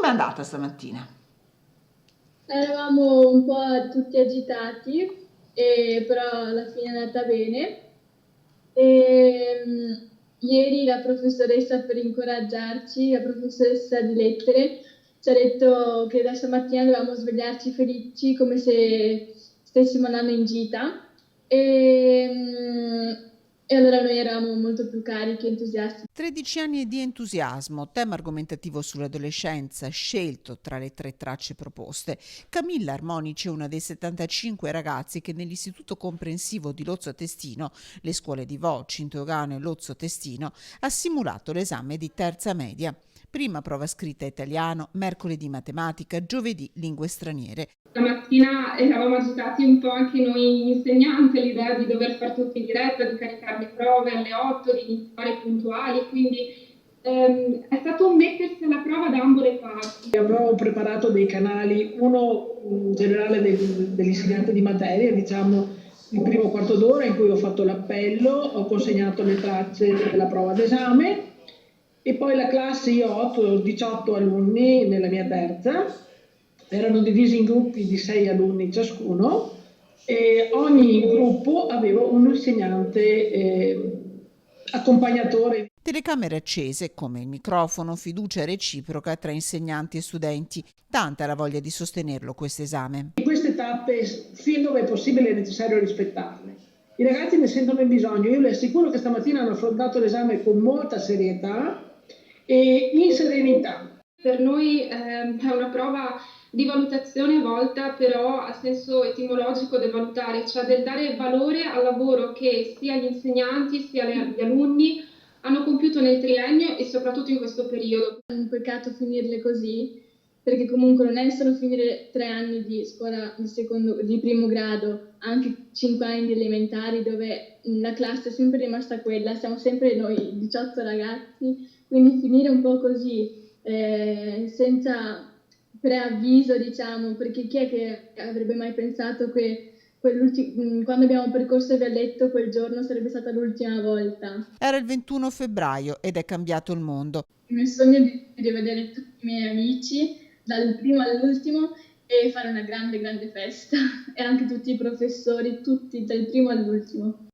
Com'è andata stamattina? Eravamo un po' tutti agitati, però alla fine è andata bene. Ieri la professoressa, per incoraggiarci, la professoressa di lettere, ci ha detto che da stamattina dovevamo svegliarci felici come se stessimo andando in gita. E, mm, e allora noi eravamo molto più carichi e entusiasti. 13 anni di entusiasmo, tema argomentativo sull'adolescenza scelto tra le 3 tracce proposte. Camilla Armonici è una dei 75 ragazzi che nell'Istituto Comprensivo di Lozzo Testino, le scuole di Vo, Cintogano e Lozzo Testino, ha simulato l'esame di terza media. Prima prova scritta italiano, mercoledì matematica, giovedì lingue straniere. Stamattina eravamo agitati un po' anche noi insegnanti all'idea di dover fare tutto in diretta, di caricare le prove alle 8, di iniziare puntuali, quindi è stato un mettersi alla prova da ambo le parti. Avevo preparato dei canali, uno generale dell'insegnante di materia, diciamo il primo quarto d'ora in cui ho fatto l'appello, ho consegnato le tracce della prova d'esame e poi la classe, io ho 18 alunni nella mia terza, erano divisi in gruppi di 6 alunni ciascuno e ogni gruppo aveva un insegnante accompagnatore. Telecamere accese, come il microfono, fiducia reciproca tra insegnanti e studenti. Tanta la voglia di sostenerlo questo esame. In queste tappe, fin dove è possibile, è necessario rispettarle. I ragazzi ne sentono il bisogno. Io le assicuro che stamattina hanno affrontato l'esame con molta serietà e in serenità. Per noi è una prova di valutazione volta però a senso etimologico del valutare, cioè del dare valore al lavoro che sia gli insegnanti sia gli alunni hanno compiuto nel triennio e soprattutto in questo periodo. È un peccato finirle così, perché comunque non è solo finire 3 anni di scuola di primo grado, anche 5 anni di elementari dove la classe è sempre rimasta quella, siamo sempre noi 18 ragazzi, quindi finire un po' così, senza preavviso, diciamo, perché chi è che avrebbe mai pensato che quando abbiamo percorso il Vialetto quel giorno sarebbe stata l'ultima volta. Era il 21 febbraio ed è cambiato il mondo. Il mio sogno è di rivedere tutti i miei amici, dal primo all'ultimo, e fare una grande, grande festa. E anche tutti i professori, tutti, dal primo all'ultimo.